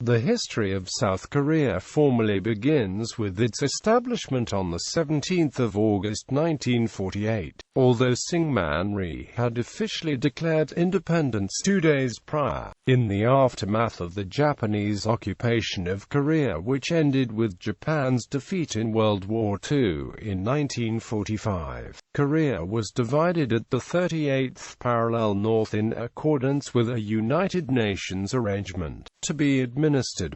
The history of South Korea formally begins with its establishment on the 17th of August 1948, although Syngman Rhee had officially declared independence 2 days prior, in the aftermath of the Japanese occupation of Korea, which ended with Japan's defeat in World War II in 1945. Korea was divided at the 38th parallel north in accordance with a United Nations arrangement, to be administered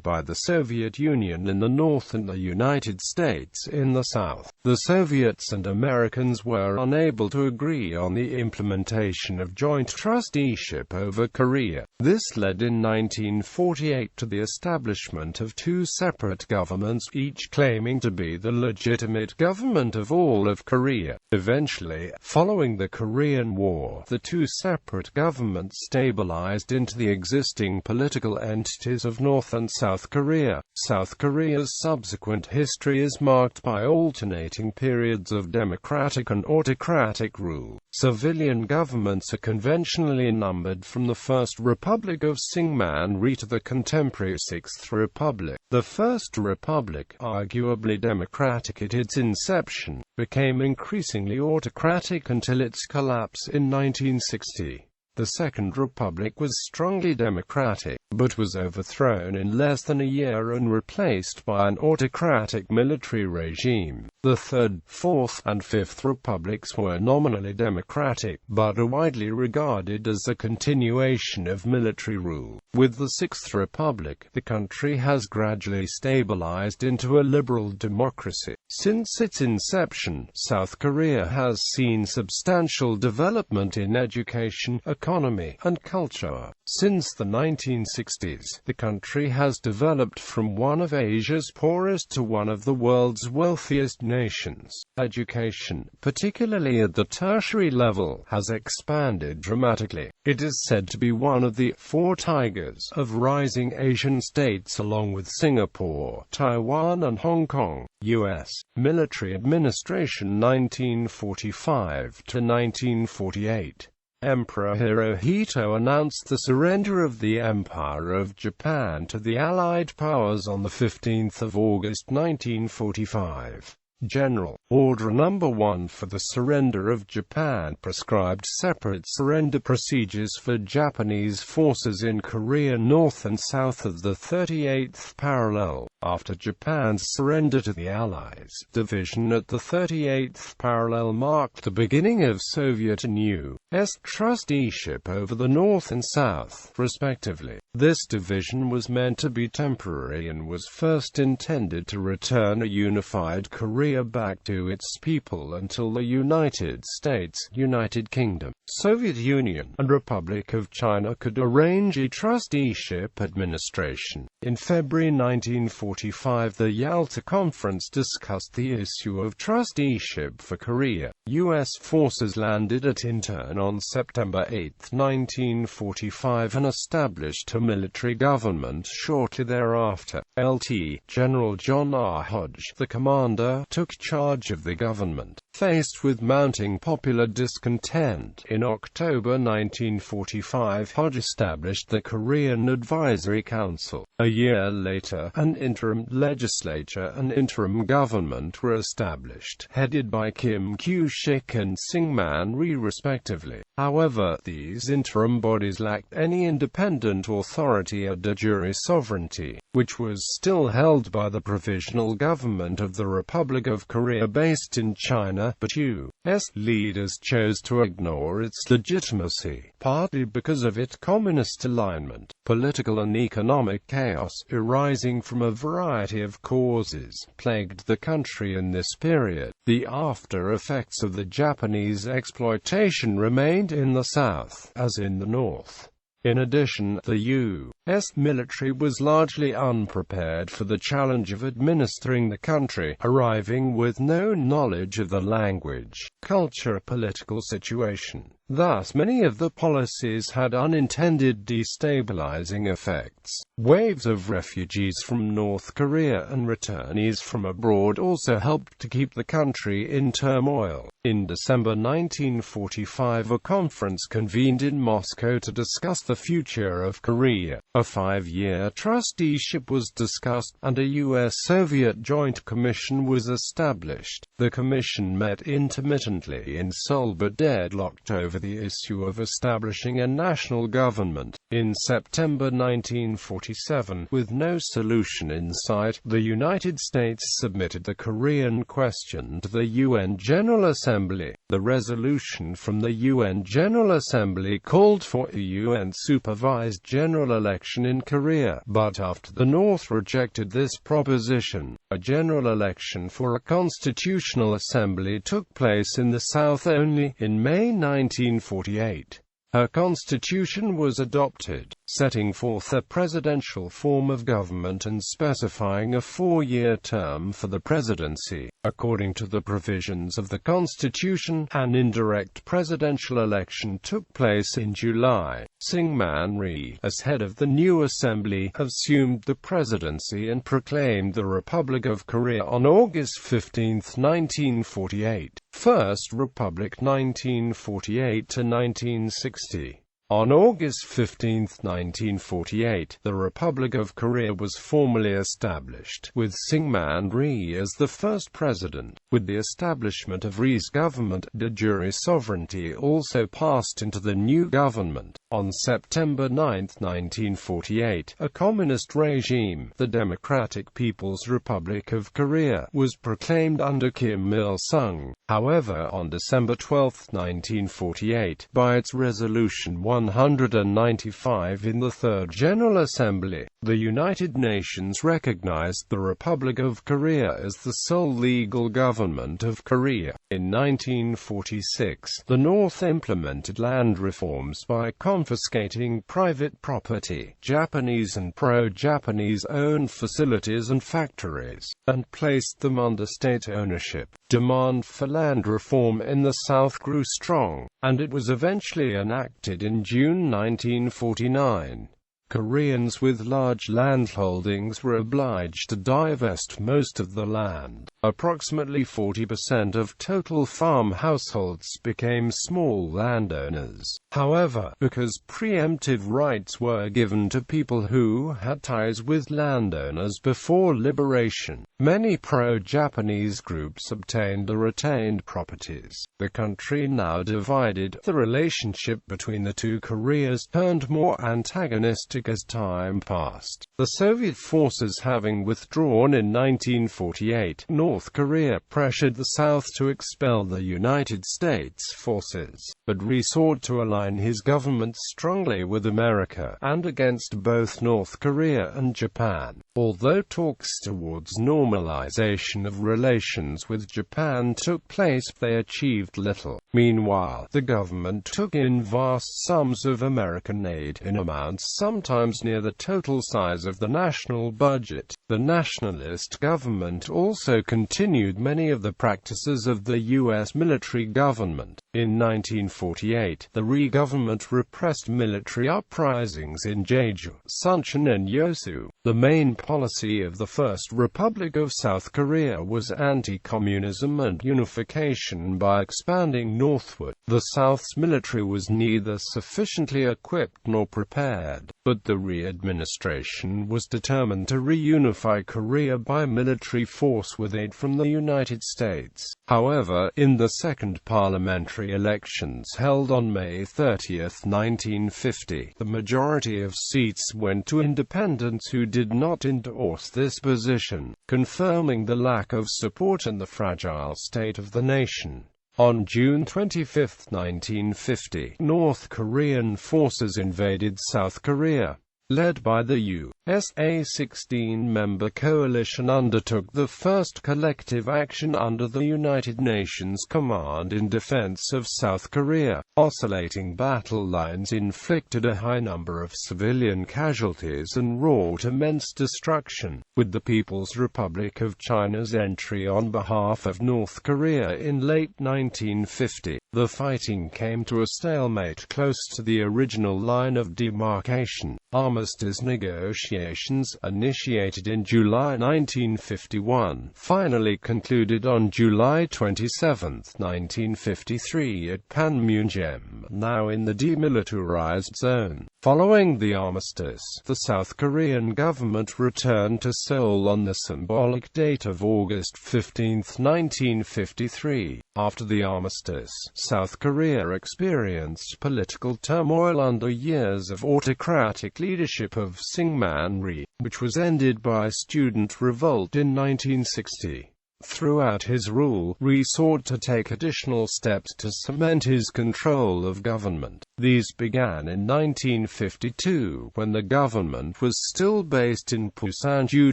by the Soviet Union in the north and the United States in the south. The Soviets and Americans were unable to agree on the implementation of joint trusteeship over Korea. This led in 1948 to the establishment of two separate governments, each claiming to be the legitimate government of all of Korea. Eventually, following the Korean War, the two separate governments stabilized into the existing political entities of North and South Korea. South Korea's subsequent history is marked by alternating periods of democratic and autocratic rule. Civilian governments are conventionally numbered from the First Republic of Syngman Rhee to the contemporary Sixth Republic. The First Republic, arguably democratic at its inception, became increasingly autocratic until its collapse in 1960. The Second Republic was strongly democratic, but was overthrown in less than a year and replaced by an autocratic military regime. The Third, Fourth, and Fifth Republics were nominally democratic, but are widely regarded as a continuation of military rule. With the Sixth Republic, the country has gradually stabilized into a liberal democracy. Since its inception, South Korea has seen substantial development in education, economy, and culture. Since the 1960s, the country has developed from one of Asia's poorest to one of the world's wealthiest nations. Education, particularly at the tertiary level, has expanded dramatically. It is said to be one of the four tigers of rising Asian states along with Singapore, Taiwan and Hong Kong. U.S. Military Administration 1945 to 1948. Emperor Hirohito announced the surrender of the Empire of Japan to the Allied powers on the 15th of August 1945. General Order No. 1 for the surrender of Japan prescribed separate surrender procedures for Japanese forces in Korea north and south of the 38th parallel. After Japan's surrender to the Allies, division at the 38th parallel marked the beginning of Soviet and U.S. trusteeship over the North and South, respectively. This division was meant to be temporary and was first intended to return a unified Korea back to its people until the United States, United Kingdom, Soviet Union, and Republic of China could arrange a trusteeship administration. In February 1945, the Yalta Conference discussed the issue of trusteeship for Korea. U.S. forces landed at Incheon on September 8, 1945 and established a military government shortly thereafter. Lt. General John R. Hodge, the commander, took charge of the government. Faced with mounting popular discontent, in October 1945 Hodge established the Korean Advisory Council. A year later, an interim legislature and interim government were established, headed by Kim Kyu-shik and Syngman Rhee respectively. However, these interim bodies lacked any independent authority or de jure sovereignty, which was still held by the Provisional Government of the Republic of Korea based in China, but U.S. leaders chose to ignore its legitimacy, partly because of its communist alignment. Political and economic chaos, arising from a variety of causes, plagued the country in this period. The after effects of the Japanese exploitation remained in the south, as in the north. In addition, the U.S. military was largely unprepared for the challenge of administering the country, arriving with no knowledge of the language, culture, political situation, Thus, many of the policies had unintended destabilizing effects. Waves of refugees from North Korea and returnees from abroad also helped to keep the country in turmoil. In December 1945, a conference convened in Moscow to discuss the future of Korea. A 5-year trusteeship was discussed, and a U.S.-Soviet Joint Commission was established. The commission met intermittently in Seoul but deadlocked over the issue of establishing a national government. In September 1947, with no solution in sight, the United States submitted the Korean question to the UN General Assembly. The resolution from the UN General Assembly called for a UN-supervised general election in Korea, but after the North rejected this proposition, a general election for a constitutional assembly took place in the South only. In May 1948, her constitution was adopted, setting forth a presidential form of government and specifying a 4-year term for the presidency. According to the provisions of the constitution, an indirect presidential election took place in July. Syngman Rhee, as head of the new assembly, assumed the presidency and proclaimed the Republic of Korea on August 15, 1948. First Republic 1948 to 1960. On August 15, 1948, the Republic of Korea was formally established, with Syngman Rhee as the first president. With the establishment of Rhee's government, de jure sovereignty also passed into the new government. On September 9, 1948, a communist regime, the Democratic People's Republic of Korea, was proclaimed under Kim Il-sung. However, on December 12, 1948, by its Resolution 195 in the Third General Assembly, the United Nations recognized the Republic of Korea as the sole legal government of Korea. In 1946, the North implemented land reforms by confiscating private property, Japanese and pro-Japanese owned facilities and factories, and placed them under state ownership. Demand for land reform in the South grew strong, and it was eventually enacted in June 1949. Koreans with large landholdings were obliged to divest most of the land. Approximately 40% of total farm households became small landowners. However, because preemptive rights were given to people who had ties with landowners before liberation, many pro-Japanese groups obtained the retained properties. The country now divided. The relationship between the two Koreas turned more antagonistic as time passed. The Soviet forces having withdrawn in 1948, North Korea pressured the South to expel the United States forces, but Rhee sought to align his government strongly with America, and against both North Korea and Japan. Although talks towards normalization of relations with Japan took place, they achieved little. Meanwhile, the government took in vast sums of American aid, in amounts sometimes near the total size of the national budget. The nationalist government also continued many of the practices of the U.S. military government. In 1948, the Rhee government repressed military uprisings in Jeju, Suncheon and Yeosu. The main policy of the First Republic of South Korea was anti-communism and unification by expanding northward. The South's military was neither sufficiently equipped nor prepared, but the Rhee administration was determined to reunify Korea by military force with aid from the United States. However, in the second parliamentary elections held on May 30, 1950, the majority of seats went to independents who did not endorse this position, confirming the lack of support and the fragile state of the nation. On June 25, 1950, North Korean forces invaded South Korea. led by the USA 16-member coalition, undertook the first collective action under the United Nations Command in defense of South Korea. Oscillating battle lines inflicted a high number of civilian casualties and wrought immense destruction, with the People's Republic of China's entry on behalf of North Korea in late 1950. The fighting came to a stalemate close to the original line of demarcation. Armistice negotiations, initiated in July 1951, finally concluded on July 27, 1953 at Panmunjom, now in the demilitarized zone. Following the armistice, the South Korean government returned to Seoul on the symbolic date of August 15, 1953. After the armistice, South Korea experienced political turmoil under years of autocratic leadership of Syngman Rhee, which was ended by student revolt in 1960. Throughout his rule, Rhee sought to take additional steps to cement his control of government. These began in 1952, when the government was still based in Busan due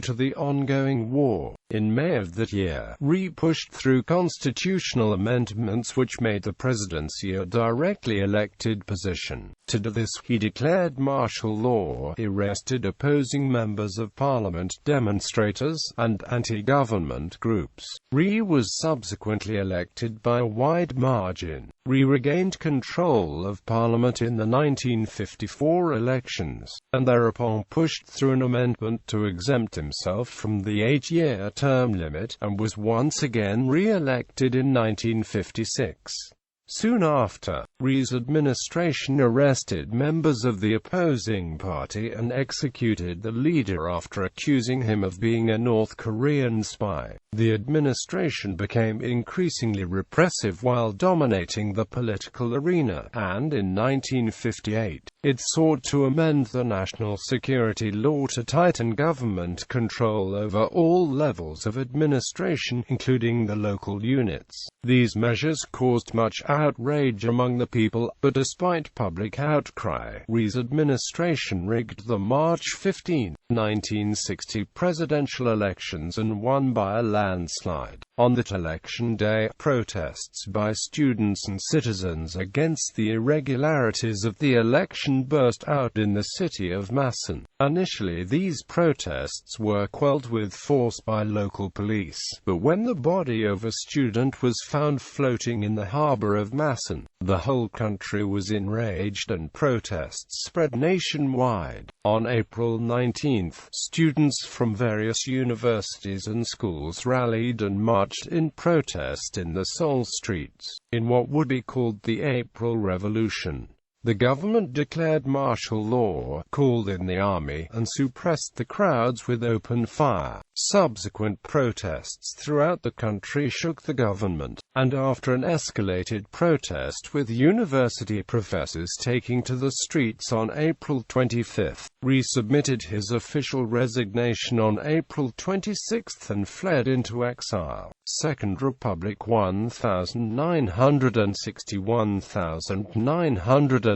to the ongoing war. In May of that year, Rhee pushed through constitutional amendments which made the presidency a directly elected position. To do this, he declared martial law, arrested opposing members of parliament, demonstrators, and anti-government groups. Rhee was subsequently elected by a wide margin. Rhee regained control of parliament in the 1954 elections, and thereupon pushed through an amendment to exempt himself from the 8-year term limit, and was once again re-elected in 1956. Soon after, Rhee's administration arrested members of the opposing party and executed the leader after accusing him of being a North Korean spy. The administration became increasingly repressive while dominating the political arena, and in 1958, it sought to amend the national security law to tighten government control over all levels of administration, including the local units. These measures caused much outrage among the people, but despite public outcry, Rhee's administration rigged the March 15, 1960 presidential elections and won by a landslide. On that election day, protests by students and citizens against the irregularities of the election burst out in the city of Masan. Initially, these protests were quelled with force by local police, but when the body of a student was found floating in the harbor of Masan, the whole country was enraged and protests spread nationwide. On April 19, students from various universities and schools rallied and marched in protest in the Seoul streets, in what would be called the April Revolution. The government declared martial law, called in the army, and suppressed the crowds with open fire. Subsequent protests throughout the country shook the government, and after an escalated protest with university professors taking to the streets on April 25, Rhee submitted his official resignation on April 26 and fled into exile. Second Republic 1960–1961.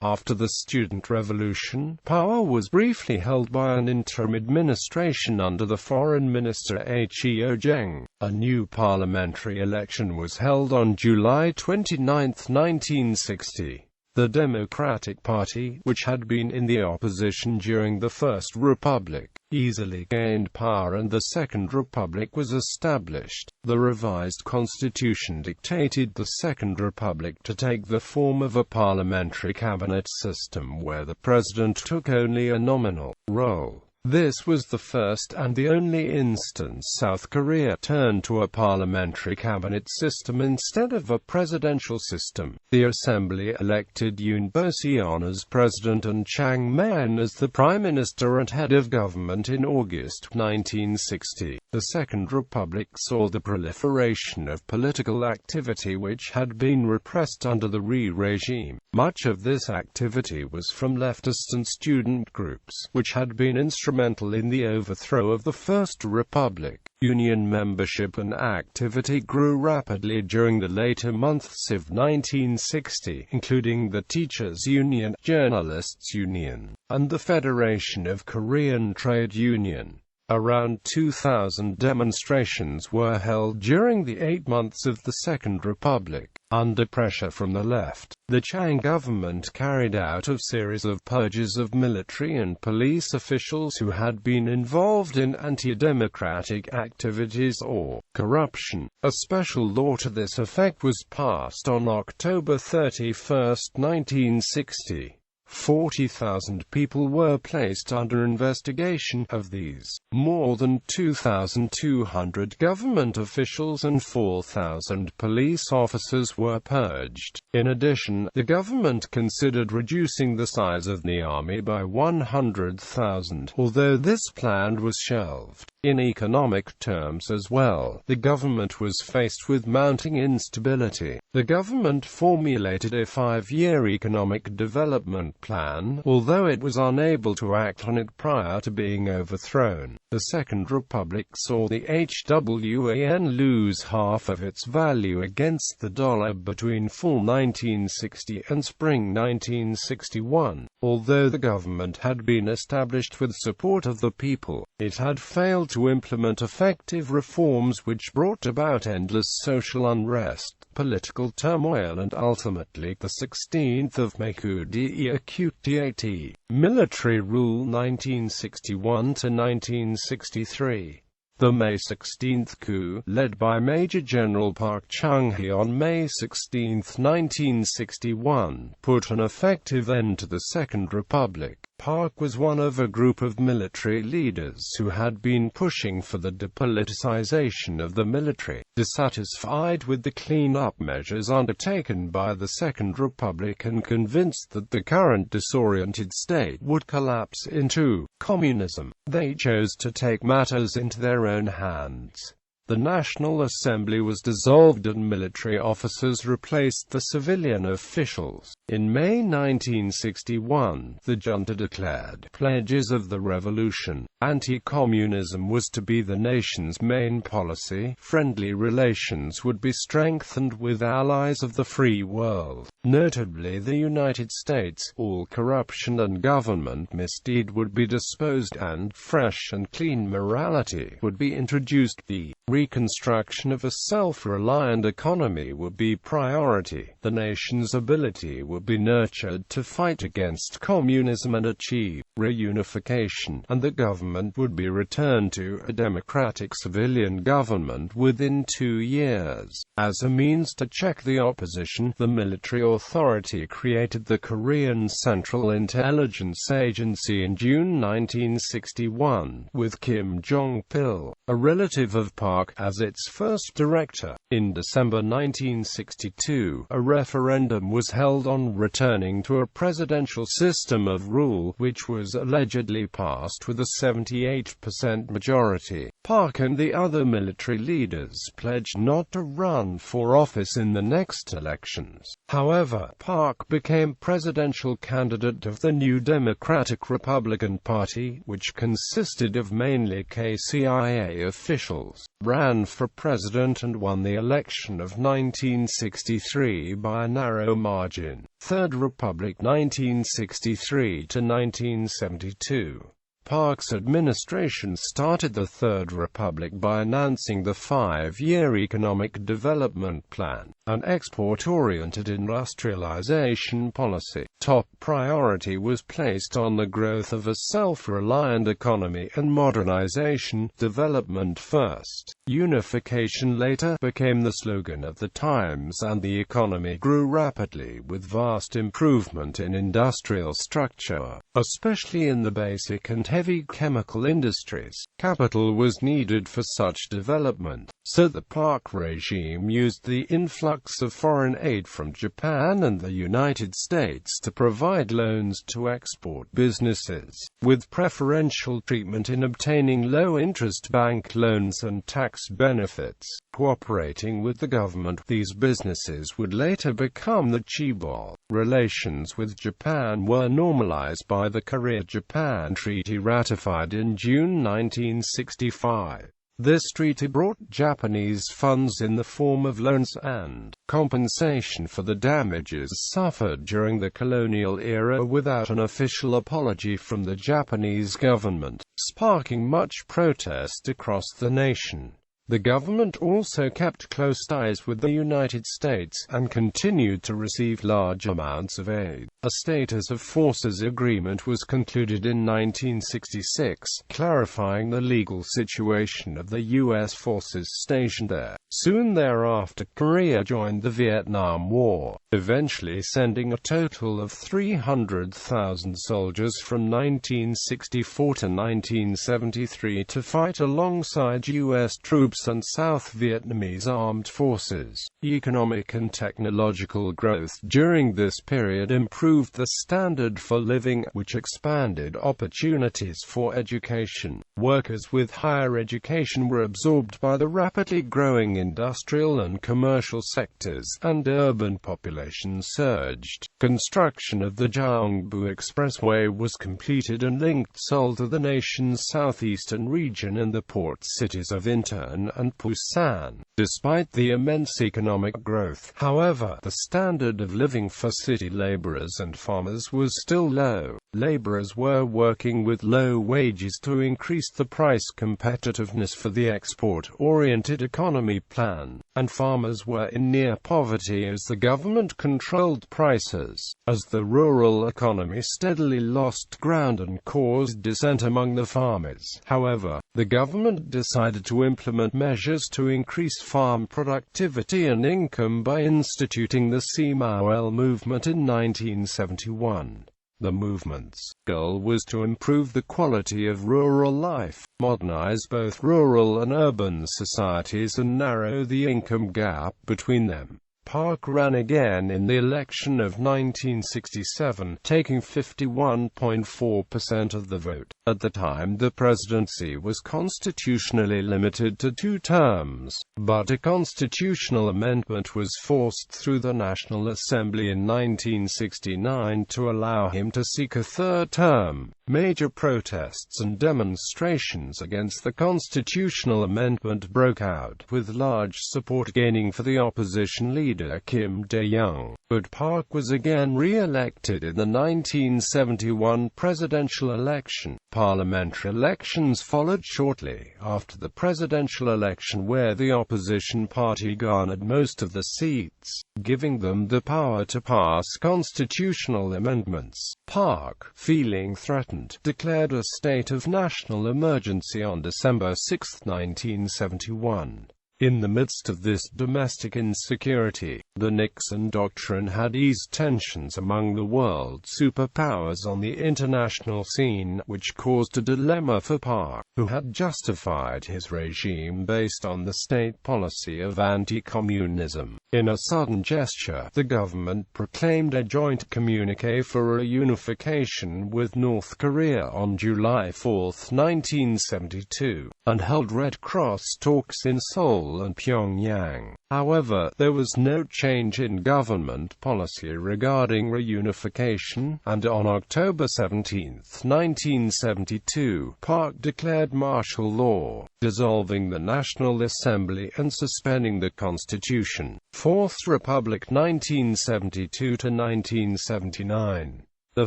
After the student revolution, power was briefly held by an interim administration under the foreign minister Ksiom. A new parliamentary election was held on July 29, 1960. The Democratic Party, which had been in the opposition during the First Republic, easily gained power and the Second Republic was established. The revised constitution dictated the Second Republic to take the form of a parliamentary cabinet system where the president took only a nominal role. This was the first and the only instance South Korea turned to a parliamentary cabinet system instead of a presidential system. The assembly elected Yoon Bo-seon as president and Chang Man as the prime minister and head of government in August 1960. The Second Republic saw the proliferation of political activity which had been repressed under the Rhee regime. Much of this activity was from leftist and student groups, which had been instrumental in the overthrow of the First Republic. Union membership and activity grew rapidly during the later months of 1960, including the Teachers' Union, Journalists' Union, and the Federation of Korean Trade Union. Around 2,000 demonstrations were held during the 8 months of the Second Republic. Under pressure from the left, the Chang government carried out a series of purges of military and police officials who had been involved in anti-democratic activities or corruption. A special law to this effect was passed on October 31, 1960. 40,000 people were placed under investigation. Of these, more than 2,200 government officials and 4,000 police officers were purged. In addition, the government considered reducing the size of the army by 100,000, although this plan was shelved. In economic terms as well, the government was faced with mounting instability. The government formulated a 5-year economic development plan, although it was unable to act on it prior to being overthrown. The Second Republic saw the HWAN lose half of its value against the dollar between fall 1960 and spring 1961. Although the government had been established with support of the people, it had failed to implement effective reforms which brought about endless social unrest, political turmoil and ultimately the 16th of May coup d'état. Military rule 1961 to 1963. The May 16 coup, led by Major General Park Chung-hee on May 16, 1961, put an effective end to the Second Republic. Park was one of a group of military leaders who had been pushing for the depoliticization of the military. Dissatisfied with the clean-up measures undertaken by the Second Republic and convinced that the current disoriented state would collapse into communism, they chose to take matters into their own hands. The National Assembly was dissolved and military officers replaced the civilian officials. In May 1961, the junta declared pledges of the revolution. Anti-communism was to be the nation's main policy. Friendly relations would be strengthened with allies of the free world, notably the United States. All corruption and government misdeed would be disposed and fresh and clean morality would be introduced. The reconstruction of a self-reliant economy would be priority. The nation's ability would be nurtured to fight against communism and achieve reunification, and the government would be returned to a democratic civilian government within 2 years. As a means to check the opposition, the military authority created the Korean Central Intelligence Agency in June 1961, with Kim Jong-pil, a relative of Park, as its first director. In December 1962, a referendum was held on returning to a presidential system of rule, which was allegedly passed with a 78% majority. Park and the other military leaders pledged not to run for office in the next elections. However, Park became presidential candidate of the new Democratic Republican Party, which consisted of mainly KCIA officials, ran for president and won the election of 1963 by a narrow margin. Third Republic 1963 to 1972. Park's administration started the Third Republic by announcing the 5-year Economic Development Plan, an export-oriented industrialization policy. Top priority was placed on the growth of a self-reliant economy and modernization. Development first, unification later became the slogan of the times, and the economy grew rapidly with vast improvement in industrial structure, especially in the basic and heavy chemical industries. Capital was needed for such development, so the Park regime used the influx of foreign aid from Japan and the United States to provide loans to export businesses, with preferential treatment in obtaining low-interest bank loans and tax benefits. Cooperating with the government, these businesses would later become the chaebol. Relations with Japan were normalized by the Korea-Japan Treaty ratified in June 1965. This treaty brought Japanese funds in the form of loans and compensation for the damages suffered during the colonial era without an official apology from the Japanese government, sparking much protest across the nation. The government also kept close ties with the United States, and continued to receive large amounts of aid. A status of forces agreement was concluded in 1966, clarifying the legal situation of the U.S. forces stationed there. Soon thereafter, Korea joined the Vietnam War, eventually sending a total of 300,000 soldiers from 1964 to 1973 to fight alongside U.S. troops and South Vietnamese armed forces. Economic and technological growth during this period improved the standard for living, which expanded opportunities for education. Workers with higher education were absorbed by the rapidly growing industrial and commercial sectors, and urban population surged. Construction of the Gyeongbu Expressway was completed and linked Seoul to the nation's southeastern region and the port cities of Incheon and Busan. Despite the immense economic growth, however, the standard of living for city laborers and farmers was still low. Laborers were working with low wages to increase the price competitiveness for the export-oriented economy plan, and farmers were in near poverty as the government controlled prices. As the rural economy steadily lost ground and caused dissent among the farmers, however, the government decided to implement measures to increase farm productivity and income by instituting the Syngman Rhee movement in 1971. The movement's goal was to improve the quality of rural life, modernize both rural and urban societies, and narrow the income gap between them. Park ran again in the election of 1967, taking 51.4% of the vote. At the time, the presidency was constitutionally limited to 2 terms, but a constitutional amendment was forced through the National Assembly in 1969 to allow him to seek a 3rd term. Major protests and demonstrations against the constitutional amendment broke out, with large support gaining for the opposition leader Kim Dae-jung. But Park was again re-elected in the 1971 presidential election. Parliamentary elections followed shortly after the presidential election, where the opposition party garnered most of the seats, giving them the power to pass constitutional amendments. Park, feeling threatened, declared a state of national emergency on December 6, 1971. In the midst of this domestic insecurity, the Nixon Doctrine had eased tensions among the world superpowers on the international scene, which caused a dilemma for Park, who had justified his regime based on the state policy of anti-communism. In a sudden gesture, the government proclaimed a joint communique for reunification with North Korea on July 4, 1972, and held Red Cross talks in Seoul and Pyongyang. However, there was no change in government policy regarding reunification, and on October 17, 1972, Park declared martial law, dissolving the National Assembly and suspending the Constitution. Fourth Republic 1972 to 1979. The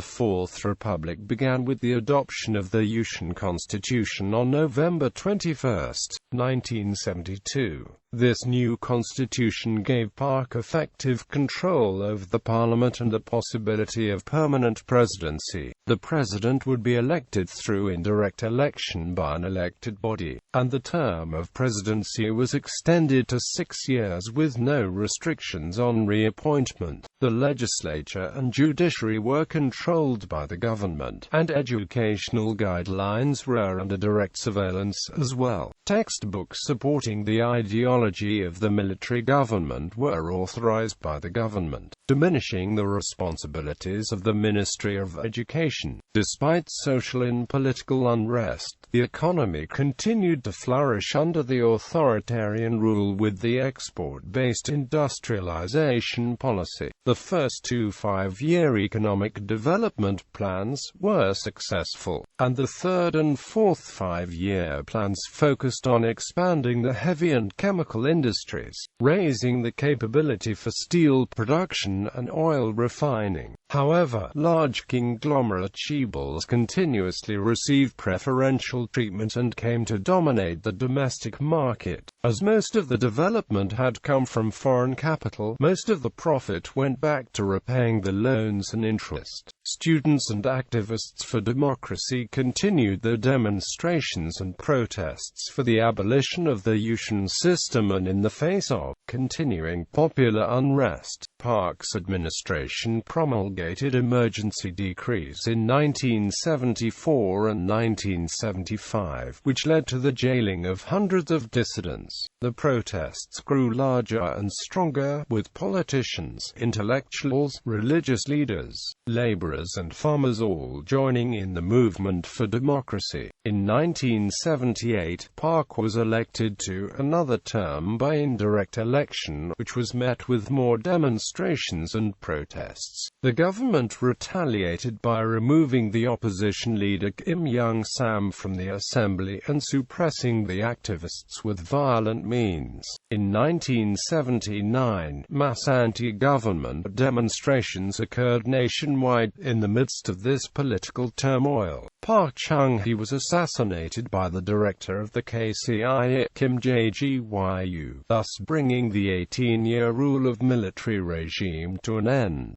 Fourth Republic began with the adoption of the Yuan Constitution on November 21, 1972. This new constitution gave Park effective control over the parliament and the possibility of permanent presidency. The president would be elected through indirect election by an elected body, and the term of presidency was extended to 6 years with no restrictions on reappointment. The legislature and judiciary were controlled by the government, and educational guidelines were under direct surveillance as well. Textbooks supporting the ideology ideology of the military government were authorized by the government, diminishing the responsibilities of the Ministry of Education. Despite social and political unrest, the economy continued to flourish under the authoritarian rule with the export-based industrialization policy. The first two five-year economic development plans were successful, and the third and fourth five-year plans focused on expanding the heavy and chemical industries, raising the capability for steel production and oil refining. However, large conglomerate chaebols continuously received preferential treatment and came to dominate the domestic market. As most of the development had come from foreign capital, most of the profit went back to repaying the loans and interest. Students and activists for democracy continued their demonstrations and protests for the abolition of the Yushin system, and in the face of continuing popular unrest, Park's administration promulgated emergency decrees in 1974 and 1975, which led to the jailing of hundreds of dissidents. The protests grew larger and stronger, with politicians, intellectuals, religious leaders, laborers and farmers all joining in the movement for democracy. In 1978, Park was elected to another term by indirect election, which was met with more demonstrations and protests. The government retaliated by removing the opposition leader Kim Young-sam from the assembly and suppressing the activists with violent means. In 1979, mass anti-government demonstrations occurred nationwide. In the midst of this political turmoil, Park Chung-hee was assassinated by the director of the KCIA, Kim Jae-gyu, thus bringing the 18-year rule of military regime to an end.